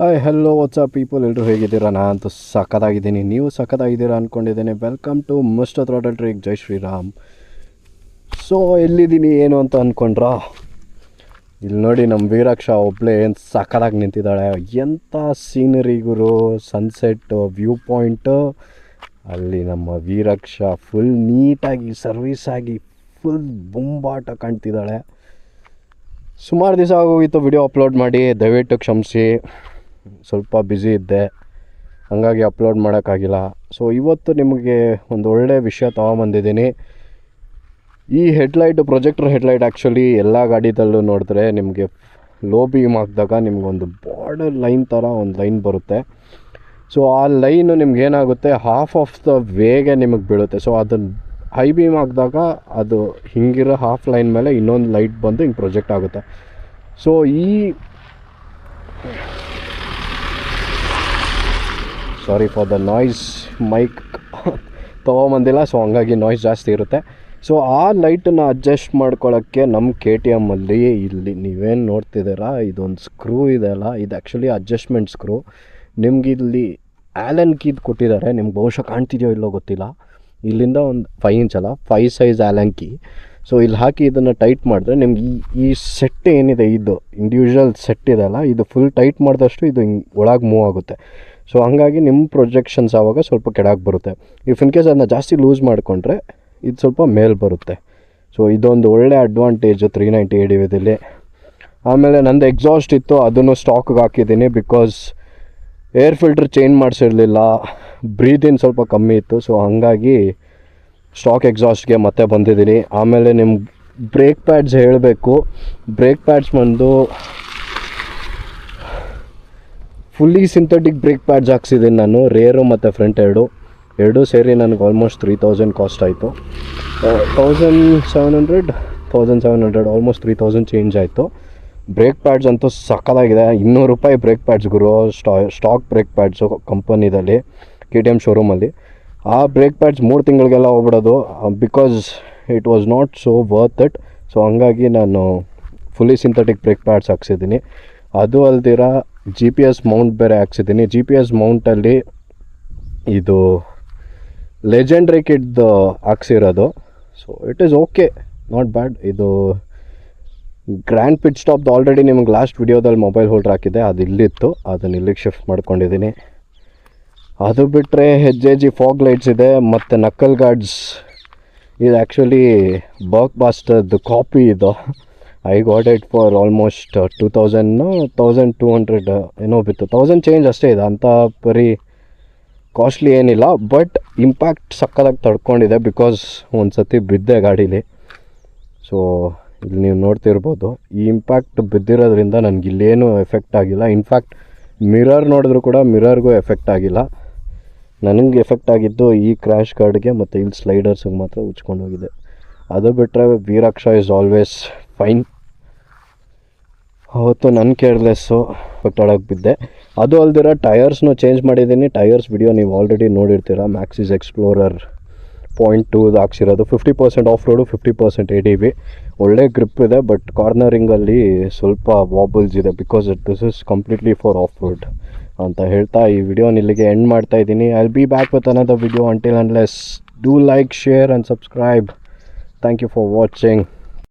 Hi hello WhatsApp people, ಎಲ್ಲರೂ ಹೇಗಿದ್ದೀರಾ? ನಾನಂತೂ ಸಖತ್ತಾಗಿದ್ದೀನಿ, ನೀವು ಸಖತ್ತಾಗಿದ್ದೀರಾ ಅಂದ್ಕೊಂಡಿದ್ದೇನೆ. Welcome to mister throttle trick. ಜೈ ಶ್ರೀರಾಮ್. ಸೊ ಎಲ್ಲಿದ್ದೀನಿ ಏನು ಅಂತ ಅಂದ್ಕೊಂಡ್ರಾ? ಇಲ್ಲಿ ನೋಡಿ, ನಮ್ಮ ವೀರಕ್ಷ ಒಬ್ಬಳೇ ಏನು ಸಖತ್ತಾಗಿ ನಿಂತಿದ್ದಾಳೆ. ಎಂಥ ಸೀನರಿ ಗುರು, ಸನ್ಸೆಟ್ ವ್ಯೂ ಪಾಯಿಂಟು. ಅಲ್ಲಿ ನಮ್ಮ ವೀರಕ್ಷ ಫುಲ್ ನೀಟಾಗಿ ಸರ್ವಿಸ್ ಆಗಿ ಫುಲ್ ಬೊಂಬಾಟ ಕಾಣ್ತಿದ್ದಾಳೆ. ಸುಮಾರು ದಿವಸ ಆಗೋಗಿತ್ತು ವಿಡಿಯೋ ಅಪ್ಲೋಡ್ ಮಾಡಿ, ದಯವಿಟ್ಟು ಕ್ಷಮಿಸಿ. ಸ್ವಲ್ಪ ಬ್ಯುಸಿ ಇದ್ದೆ, ಹಾಗಾಗಿ ಅಪ್ಲೋಡ್ ಮಾಡೋಕ್ಕಾಗಿಲ್ಲ. ಸೊ ಇವತ್ತು ನಿಮಗೆ ಒಂದು ಒಳ್ಳೆಯ ವಿಷಯ ತೊಗೊಂಬಂದಿದ್ದೀನಿ. ಈ ಹೆಡ್ಲೈಟು ಪ್ರೊಜೆಕ್ಟರ್ ಹೆಡ್ಲೈಟ್ ಆ್ಯಕ್ಚುಲಿ ಎಲ್ಲ ಗಾಡಿದಲ್ಲೂ ನೋಡಿದ್ರೆ ನಿಮಗೆ ಲೋ ಬೀಮ್ ಹಾಕಿದಾಗ ನಿಮಗೊಂದು ಬಾರ್ಡರ್ ಲೈನ್ ಥರ ಒಂದು ಲೈನ್ ಬರುತ್ತೆ. ಸೊ ಆ ಲೈನು ನಿಮ್ಗೇನಾಗುತ್ತೆ, ಹಾಫ್ ಆಫ್ ದ ವೇಗೆ ನಿಮಗೆ ಬೀಳುತ್ತೆ. ಸೊ ಅದನ್ನು ಹೈ ಬೀಮ್ ಹಾಕಿದಾಗ ಅದು ಹಿಂಗಿರೋ ಹಾಫ್ ಲೈನ್ ಮೇಲೆ ಇನ್ನೊಂದು ಲೈಟ್ ಬಂದು ಹಿಂಗೆ ಪ್ರೊಜೆಕ್ಟ್ ಆಗುತ್ತೆ. So sorry for the noise, mic ತೊಗೊಂಬಂದಿಲ್ಲ, ಸೊ ಹಂಗಾಗಿ ನಾಯ್ಸ್ ಜಾಸ್ತಿ ಇರುತ್ತೆ. ಸೊ ಆ ಲೈಟನ್ನು ಅಡ್ಜಸ್ಟ್ ಮಾಡ್ಕೊಳ್ಳೋಕ್ಕೆ ನಮ್ಮ KTM ಅಲ್ಲಿ ಇಲ್ಲಿ ನೀವೇನು ನೋಡ್ತಿದ್ದೀರಾ, ಇದೊಂದು ಸ್ಕ್ರೂ ಇದೆಯಲ್ಲ, ಇದು ಆ್ಯಕ್ಚುಲಿ ಅಡ್ಜಸ್ಟ್ಮೆಂಟ್ ಸ್ಕ್ರೂ. ನಿಮ್ಗೆ ಇಲ್ಲಿ ಆ್ಯಲನ್ ಕೀದ್ ಕೊಟ್ಟಿದ್ದಾರೆ, ನಿಮ್ಗೆ ಬಹುಶಃ ಕಾಣ್ತಿದೆಯೋ ಇಲ್ಲೋ ಗೊತ್ತಿಲ್ಲ. ಇಲ್ಲಿಂದ ಒಂದು 5 ಇಂಚ್ ಅಲ್ಲ, 5 ಸೈಜ್ ಆ್ಯಲನ್ ಕೀ. ಸೊ ಇಲ್ಲಿ ಹಾಕಿ ಇದನ್ನು ಟೈಟ್ ಮಾಡಿದ್ರೆ ನಿಮ್ಗೆ ಈ ಸೆಟ್ ಏನಿದೆ, ಇದು ಇಂಡಿವಿಜುವಲ್ ಸೆಟ್ ಇದೆಯಲ್ಲ, ಇದು ಫುಲ್ ಟೈಟ್ ಮಾಡಿದಷ್ಟು ಇದು ಹಿಂಗೆ ಒಳಗೆ ಮೂವ್ ಆಗುತ್ತೆ. ಸೊ ಹಾಗಾಗಿ ನಿಮ್ಮ ಪ್ರೊಜೆಕ್ಷನ್ಸ್ ಆವಾಗ ಸ್ವಲ್ಪ ಕೆಳಗೆ ಬರುತ್ತೆ. ಇಫ್ ಇನ್ ಕೇಸ್ ಅದನ್ನ ಜಾಸ್ತಿ ಲೂಸ್ ಮಾಡಿಕೊಂಡ್ರೆ ಇದು ಸ್ವಲ್ಪ ಮೇಲೆ ಬರುತ್ತೆ. ಸೊ ಇದೊಂದು ಒಳ್ಳೆ ಅಡ್ವಾಂಟೇಜು 390 ADVದಲ್ಲಿ. ಆಮೇಲೆ ನಂದು ಎಕ್ಸಾಸ್ಟ್ ಇತ್ತು, ಅದನ್ನು ಸ್ಟಾಕ್ಗೆ ಹಾಕಿದ್ದೀನಿ. ಬಿಕಾಸ್ ಏರ್ ಫಿಲ್ಟ್ರ್ ಚೇಂಜ್ ಮಾಡಿಸಿರಲಿಲ್ಲ, ಬ್ರೀದಿನ್ ಸ್ವಲ್ಪ ಕಮ್ಮಿ ಇತ್ತು. ಸೊ ಹಾಗಾಗಿ ಸ್ಟಾಕ್ ಎಕ್ಸಾಸ್ಟ್ಗೆ ಮತ್ತೆ ಬಂದಿದ್ದೀನಿ. ಆಮೇಲೆ ನಿಮ್ಮ ಬ್ರೇಕ್ ಪ್ಯಾಡ್ಸ್ ಹೇಳಬೇಕು. ಬ್ರೇಕ್ ಪ್ಯಾಡ್ಸ್ ಬಂದು ಫುಲ್ಲಿ ಸಿಂಥೆಟಿಕ್ ಬ್ರೇಕ್ ಪ್ಯಾಡ್ಸ್ ಹಾಕ್ಸಿದ್ದೀನಿ ನಾನು, ರೇರು ಮತ್ತು ಫ್ರಂಟ್ ಎರಡೂ ಸೇರಿ ನನಗೆ ಆಲ್ಮೋಸ್ಟ್ 3000 ಕಾಸ್ಟ್ ಆಯಿತು. 1700 ಆಲ್ಮೋಸ್ಟ್ 3000 ಚೇಂಜ್ ಆಯಿತು. ಬ್ರೇಕ್ ಪ್ಯಾಡ್ಸ್ ಅಂತೂ ಸಕ್ಕತ್ತಾಗಿದೆ. ₹200 ಬ್ರೇಕ್ ಪ್ಯಾಡ್ಸ್ ಗುರು, ಸ್ಟಾಕ್ ಬ್ರೇಕ್ ಪ್ಯಾಡ್ಸು ಕಂಪನಿದಲ್ಲಿ KTM ಶೋರೂಮಲ್ಲಿ. ಆ ಬ್ರೇಕ್ ಪ್ಯಾಡ್ಸ್ 3 ತಿಂಗಳಿಗೆಲ್ಲ ಹೋಗ್ಬಿಡೋದು, because it was not so worth it. So ಹಂಗಾಗಿ ನಾನು ಫುಲ್ಲಿ ಸಿಂಥೆಟಿಕ್ ಬ್ರೇಕ್ ಪ್ಯಾಡ್ಸ್ ಹಾಕ್ಸಿದ್ದೀನಿ. ಅದು ಅಲ್ದಿರ GPS ಮೌಂಟ್ ಬೇರೆ ಹಾಕ್ಸಿದ್ದೀನಿ. GPS ಮೌಂಟಲ್ಲಿ ಇದು ಲೆಜೆಂಡ್ರಿ ಕಿಡ್ದು ಹಾಕ್ಸಿರೋದು. So it is okay, not bad. ಇದು ಗ್ರ್ಯಾಂಡ್ ಪಿಟ್ ಸ್ಟಾಪ್ದು ಆಲ್ರೆಡಿ ನಿಮಗೆ ಲಾಸ್ಟ್ ವಿಡಿಯೋದಲ್ಲಿ ಮೊಬೈಲ್ ಹೋಲ್ಡ್ರ್ ಹಾಕಿದ್ದೆ, ಅದು ಇಲ್ಲಿತ್ತು, ಅದನ್ನು ಇಲ್ಲಿಗೆ ಶಿಫ್ಟ್ ಮಾಡ್ಕೊಂಡಿದ್ದೀನಿ. ಅದು ಬಿಟ್ಟರೆ HJG ಫಾಗ್ ಲೈಟ್ಸ್ ಇದೆ ಮತ್ತು ನಕ್ಕಲ್ ಗಾರ್ಡ್ಸ್. ಇದು ಆ್ಯಕ್ಚುಲಿ ಬರ್ಕ್ ಬಾಸ್ಟರ್ದು ಕಾಪಿ ಇದು. I got it for almost 1200 ಏನೋ ಬಿತ್ತು. 1000 ಚೇಂಜ್ ಅಷ್ಟೇ ಇದೆ, ಅಂಥ ಬರೀ ಕಾಸ್ಟ್ಲಿ ಏನಿಲ್ಲ. ಬಟ್ ಇಂಪ್ಯಾಕ್ಟ್ ಸಕ್ಕತ್ತಾಗಿ ತಡ್ಕೊಂಡಿದೆ, ಬಿಕಾಸ್ ಒಂದು ಸತಿ ಬಿದ್ದೆ ಗಾಡೀಲಿ. ಸೊ ಇಲ್ಲಿ ನೀವು ನೋಡ್ತಿರ್ಬೋದು, ಈ ಇಂಪ್ಯಾಕ್ಟ್ ಬಿದ್ದಿರೋದ್ರಿಂದ ನನಗೆ ಇಲ್ಲೇನೂ ಎಫೆಕ್ಟ್ ಆಗಿಲ್ಲ. ಇನ್ಫ್ಯಾಕ್ಟ್ ಮಿರರ್ ನೋಡಿದ್ರು ಕೂಡ ಮಿರರ್ಗೂ ಎಫೆಕ್ಟ್ ಆಗಿಲ್ಲ. ನನಗೆ ಎಫೆಕ್ಟ್ ಆಗಿದ್ದು ಈ ಕ್ರ್ಯಾಶ್ ಗಾರ್ಡ್ಗೆ ಮತ್ತು ಇಲ್ಲಿ ಸ್ಲೈಡರ್ಸಿಗೆ ಮಾತ್ರ ಉಚ್ಕೊಂಡು ಹೋಗಿದೆ. ಅದು ಬಿಟ್ಟರೆ ವೀರಕ್ಷ ಇಸ್ ಆಲ್ವೇಸ್ ಫೈನ್. ಅವತ್ತು ನನ್ನ ಕೇರ್ಲೆಸ್ಸು ಒಟ್ಟೊಳಗೆ ಬಿದ್ದೆ. ಅದು ಅಲ್ದಿರ ಟಯರ್ಸ್ನು ಚೇಂಜ್ ಮಾಡಿದ್ದೀನಿ. ಟಯರ್ಸ್ ವಿಡಿಯೋ ನೀವು ಆಲ್ರೆಡಿ ನೋಡಿರ್ತೀರ. ಮ್ಯಾಕ್ಸಿಸ್ ಎಕ್ಸ್ಪ್ಲೋರರ್ 0.2 ಹಾಕ್ಸಿರೋದು. 50% ಆಫ್ ರೋಡು, 50% ADV. ಒಳ್ಳೆ ಗ್ರಿಪ್ ಇದೆ, ಬಟ್ ಕಾರ್ನರಿಂಗಲ್ಲಿ ಸ್ವಲ್ಪ ವಾಬಲ್ಸ್ ಇದೆ, because this is completely for off road ಅಂತ ಹೇಳ್ತಾ ಈ ವಿಡಿಯೋನ ಇಲ್ಲಿಗೆ ಎಂಡ್ ಮಾಡ್ತಾ ಇದ್ದೀನಿ. I will be back with another video. Until unless do like, share and subscribe. Thank you for watching.